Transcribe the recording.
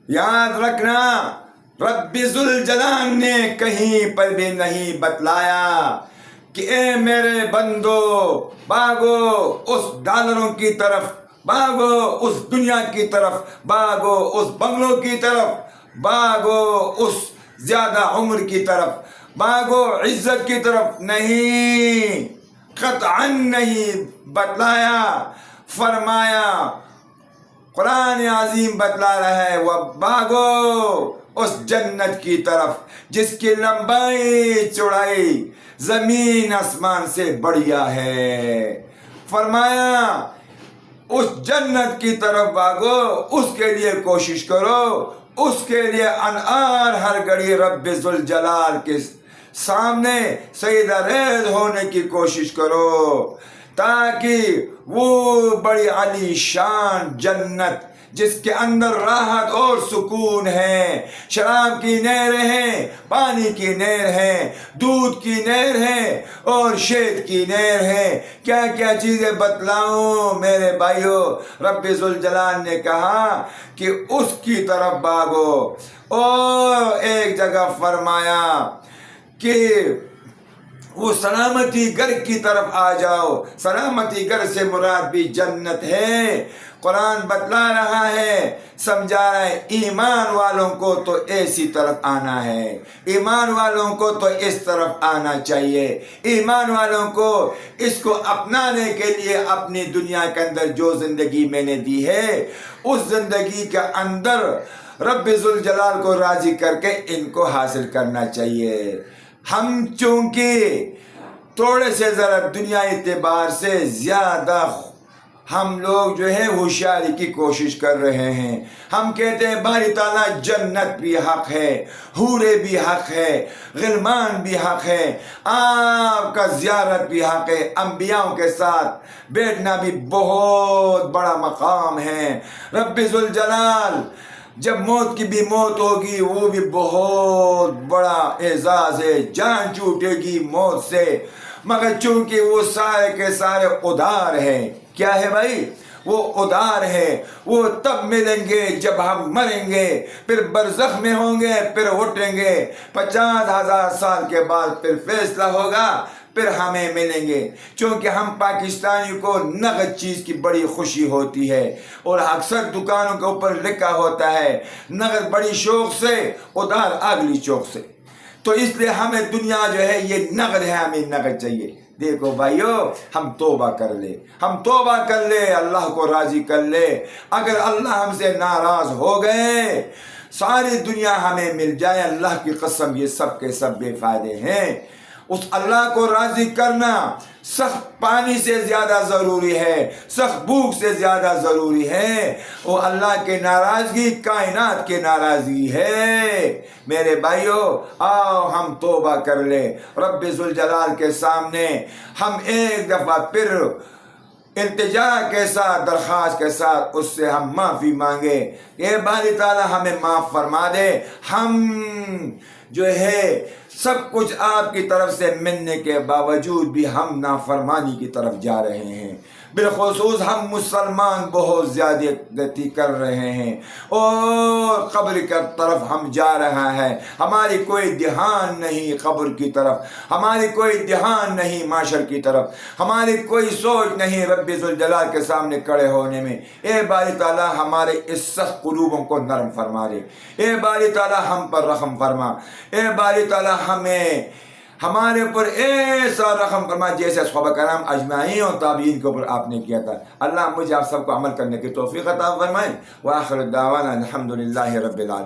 یاد رکھنا رب ذوالجلال نے کہیں پر بھی نہیں بتلایا کہ اے میرے بندو بھاگو اس ڈالروں کی طرف، بھاگو اس دنیا کی طرف، بھاگو اس بنگلوں کی طرف، بھاگو اس زیادہ عمر کی طرف، بھاگو عزت کی طرف۔ نہیں، قطعاً نہیں بتلایا۔ فرمایا، قرآن عظیم بتلا رہا ہے، وہ بھاگو اس جنت کی طرف جس کی لمبائی چوڑائی زمین آسمان سے بڑھیا ہے۔ فرمایا اس جنت کی طرف بھاگو، اس کے لیے کوشش کرو، اس کے لیے انہار ہر گھڑی رب ذوالجلال کے سامنے سجدہ ریز ہونے کی کوشش کرو، تاکہ وہ بڑی عالی شان جنت جس کے اندر راحت اور سکون ہے، شراب کی نہریں ہیں، پانی کی نہر ہے، دودھ کی نہر ہے اور شہد کی نہر ہے۔ کیا کیا چیزیں بتلاؤں میرے بھائیو؟ رب ذوالجلال نے کہا کہ اس کی طرف بھاگو، اور ایک جگہ فرمایا کہ وہ سلامتی گھر کی طرف آ جاؤ۔ سلامتی گھر سے مراد بھی جنت ہے۔ قرآن بتلا رہا ہے، سمجھا رہا ہے، ایمان والوں کو تو ایسی طرف آنا ہے، ایمان والوں کو تو اس طرف آنا چاہیے، ایمان والوں کو اس کو اپنانے کے لیے اپنی دنیا کے اندر جو زندگی میں نے دی ہے، اس زندگی کے اندر رب ذوالجلال کو راضی کر کے ان کو حاصل کرنا چاہیے۔ ہم چونکہ تھوڑے سے ذرا دنیا اعتبار سے زیادہ ہم لوگ جو ہے ہوشیاری کی کوشش کر رہے ہیں۔ ہم کہتے ہیں باری تعالیٰ جنت بھی حق ہے، حورے بھی حق ہے، غلمان بھی حق ہے، آپ کا زیارت بھی حق ہے، انبیاء کے ساتھ بیٹھنا بھی بہت بڑا مقام ہے۔ رب ذوالجلال جب موت کی بھی موت ہوگی وہ بھی بہت بڑا اعزاز ہے، جان چھوٹے گی موت سے، مگر چونکہ وہ سارے کے سارے ادار ہیں۔ کیا ہے بھائی؟ وہ ادار ہے، وہ تب ملیں گے جب ہم مریں گے، پھر برزخ میں ہوں گے، پھر اٹھیں گے، 50,000 سال کے بعد پھر فیصلہ ہوگا، پھر ہمیں ملیں گے۔ چونکہ ہم پاکستانی کو نقد چیز کی بڑی خوشی ہوتی ہے، اور اکثر دکانوں کے اوپر لکھا ہوتا ہے نقد بڑی شوق سے، ادھار اگلی چوک سے۔ تو اس لیے ہمیں دنیا جو ہے یہ نقد ہے، ہمیں نقد چاہیے۔ دیکھو بھائیو، ہم توبہ کر لے، ہم توبہ کر لے، اللہ کو راضی کر لے۔ اگر اللہ ہم سے ناراض ہو گئے، ساری دنیا ہمیں مل جائے، اللہ کی قسم یہ سب کے سب بے فائدے ہیں۔ اس اللہ کو راضی کرنا سخت پانی سے زیادہ ضروری ہے، سخت بھوک سے زیادہ ضروری ہے۔ وہ اللہ کے ناراضگی کائنات کے ناراضگی ہے۔ میرے بھائیو، آؤ ہم توبہ کر لیں رب ذوالجلال کے سامنے، ہم ایک دفعہ پھر التجا کے ساتھ، درخواست کے ساتھ اس سے ہم معافی مانگے، اے باری تعالیٰ ہمیں معاف فرما دے، ہم جو ہے سب کچھ آپ کی طرف سے ملنے کے باوجود بھی ہم نافرمانی کی طرف جا رہے ہیں۔ بالخصوص ہم مسلمان بہت زیادتی کر رہے ہیں، اور قبر کی طرف ہم جا رہا ہے، ہماری کوئی دھیان نہیں قبر کی طرف، ہماری کوئی دھیان نہیں معاشر کی طرف، ہماری کوئی سوچ نہیں رب ذوالجلال کے سامنے کھڑے ہونے میں۔ اے باری تعالیٰ ہمارے اس سخت قلوبوں کو نرم فرما دے، اے باری تعالیٰ ہم پر رحم فرما، اے باری تعالیٰ ہمیں ہمارے اوپر ایسا رحم فرما جیسے صحابہ کرام اجمعین اور تابعین کے اوپر آپ نے کیا تھا۔ اللہ مجھے آپ سب کو عمل کرنے کی توفیق عطا فرمائے۔ وآخر دعوانا الحمدللہ رب العالمین۔